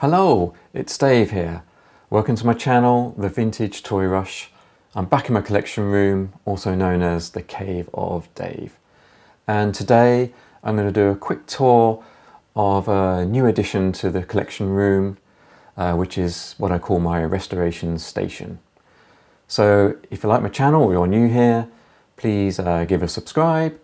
Hello, it's Dave here. Welcome to my channel, The Vintage Toy Rush. I'm back in my collection room, also known as the Cave of Dave. And today I'm going to do a quick tour of a new addition to the collection room, which is what I call my restoration station. So if you like my channel or you're new here, please give a subscribe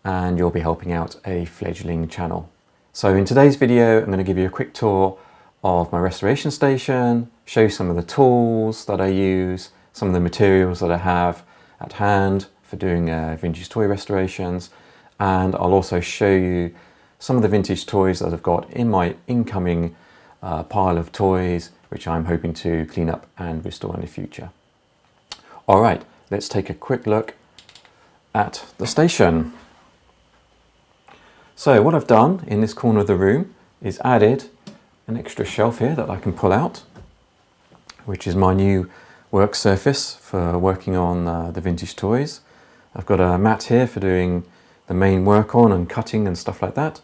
and you'll be helping out a fledgling channel. So in today's video, I'm going to give you a quick tour of my restoration station, show you some of the tools that I use, some of the materials that I have at hand for doing vintage toy restorations, and I'll also show you some of the vintage toys that I've got in my incoming pile of toys, which I'm hoping to clean up and restore in the future. All right, let's take a quick look at the station. So what I've done in this corner of the room is added an extra shelf here that I can pull out, which is my new work surface for working on the vintage toys. I've got a mat here for doing the main work on and cutting and stuff like that.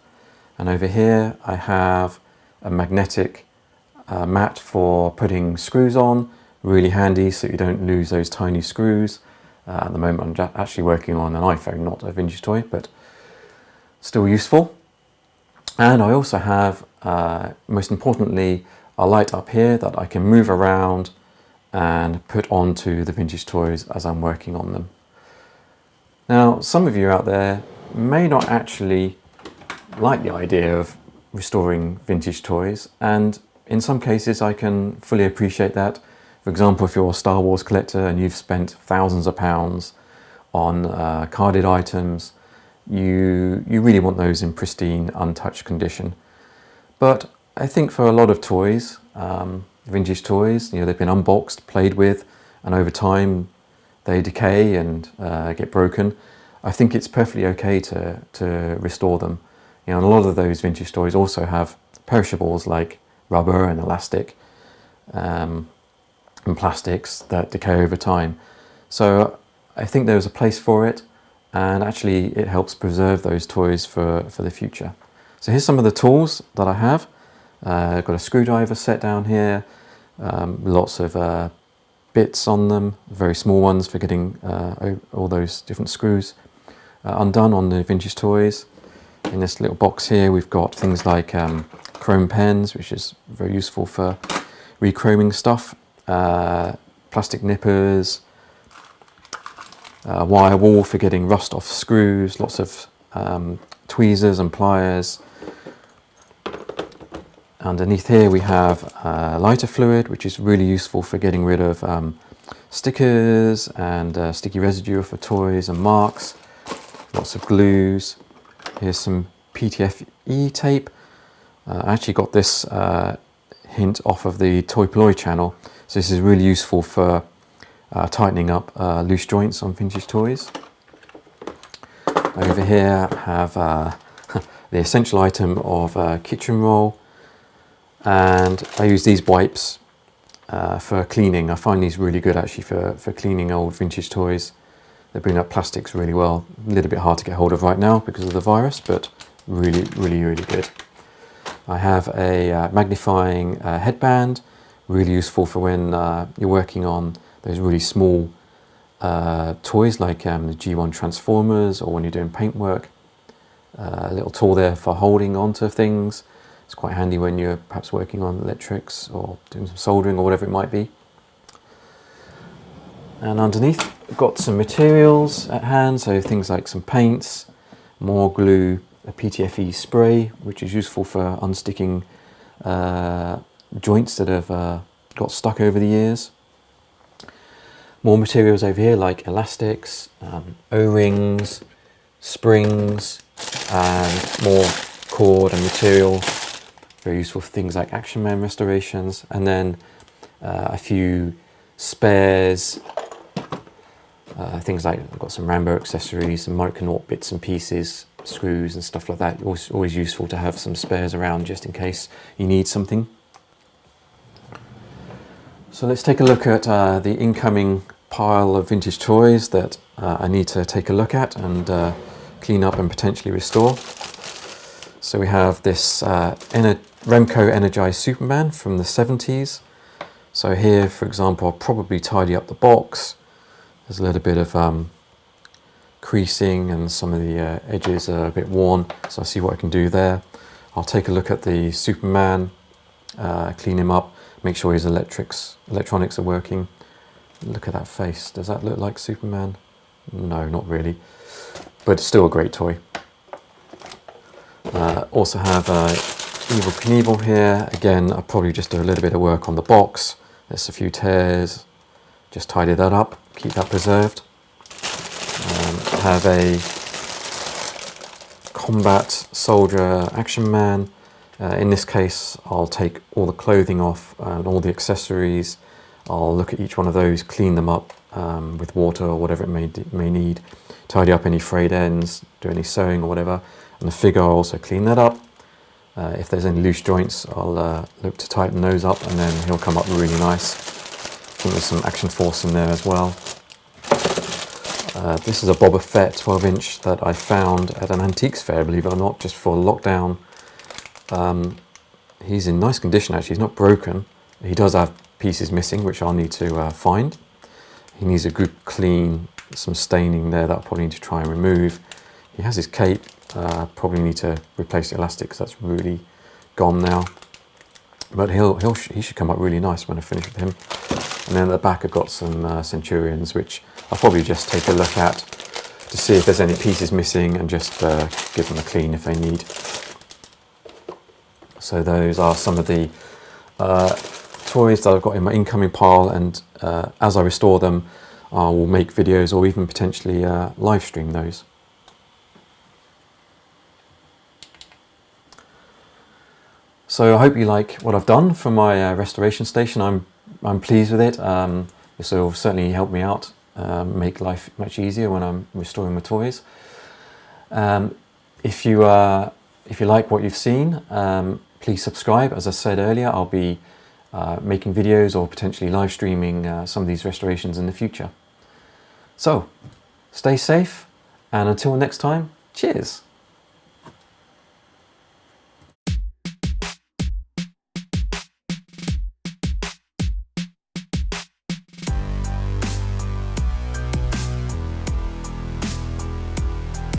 And over here I have a magnetic mat for putting screws on, really handy so you don't lose those tiny screws. At the moment I'm actually working on an iPhone, not a vintage toy, but still useful. And I also have, most importantly, a light up here that I can move around and put onto the vintage toys as I'm working on them. Now, some of you out there may not actually like the idea of restoring vintage toys, and in some cases I can fully appreciate that. For example, if you're a Star Wars collector and you've spent thousands of pounds on carded items, you really want those in pristine, untouched condition. But I think for a lot of toys, vintage toys, they've been unboxed, played with, and over time they decay and get broken. I think it's perfectly okay to restore them. And a lot of those vintage toys also have perishables like rubber and elastic and plastics that decay over time. So I think there's a place for it, and actually it helps preserve those toys for the future. So here's some of the tools that I have. I've got a screwdriver set down here, lots of bits on them, very small ones for getting all those different screws undone on the vintage toys. In this little box here we've got things like chrome pens, which is very useful for rechroming stuff, plastic nippers, wire wool for getting rust off screws, lots of tweezers and pliers. Underneath here we have lighter fluid, which is really useful for getting rid of stickers and sticky residue for toys and marks. Lots of glues. Here's some PTFE tape. I actually got this hint off of the Toy Polloi channel, so this is really useful for tightening up loose joints on vintage toys. Over here I have the essential item of kitchen roll, and I use these wipes for cleaning. I find these really good actually for cleaning old vintage toys. They bring up plastics really well. A little bit hard to get hold of right now because of the virus, but really good. I have a magnifying headband, really useful for when you're working on those really small toys like the G1 Transformers, or when you're doing paintwork. A little tool there for holding onto things. It's quite handy when you're perhaps working on electrics or doing some soldering or whatever it might be. And underneath I've got some materials at hand, so things like some paints, more glue, a PTFE spray, which is useful for unsticking joints that have got stuck over the years. More materials over here like elastics, O-rings, springs, and more cord and material, very useful for things like Action Man restorations. And then a few spares, things like I've got some Rambo accessories, some Micronaut bits and pieces, screws and stuff like that. Always useful to have some spares around just in case you need something. So let's take a look at the incoming pile of vintage toys that I need to take a look at and clean up and potentially restore. So we have this Remco Energized Superman from the 70s. So here, for example, I'll probably tidy up the box. There's a little bit of creasing and some of the edges are a bit worn, so I'll see what I can do there. I'll take a look at the Superman, clean him up, make sure his electronics are working. Look at that face. Does that look like Superman? No, not really, but it's still a great toy. Also have Evel Knievel here. Again, I'll probably just do a little bit of work on the box. There's a few tears. Just tidy that up, keep that preserved. Have a Combat Soldier Action Man. In this case, I'll take all the clothing off and all the accessories. I'll look at each one of those, clean them up with water or whatever it may need, tidy up any frayed ends, do any sewing or whatever. And the figure, I'll also clean that up. If there's any loose joints, I'll look to tighten those up, and then he'll come up really nice. I think there's some Action Force in there as well. This is a Boba Fett 12-inch that I found at an antiques fair, believe it or not, just for lockdown. He's in nice condition actually, he's not broken. He does have pieces missing, which I'll need to find. He needs a good clean, some staining there that I'll probably need to try and remove. He has his cape, probably need to replace the elastic because that's really gone now. But he should come up really nice when I finish with him. And then at the back I've got some Centurions, which I'll probably just take a look at to see if there's any pieces missing and just give them a clean if they need. So those are some of the toys that I've got in my incoming pile, and as I restore them I will make videos or even potentially live stream those. So I hope you like what I've done for my restoration station. I'm pleased with it. This will certainly help me out, make life much easier when I'm restoring my toys. If you like what you've seen, please subscribe. As I said earlier, I'll be making videos or potentially live streaming some of these restorations in the future. So stay safe, and until next time, cheers.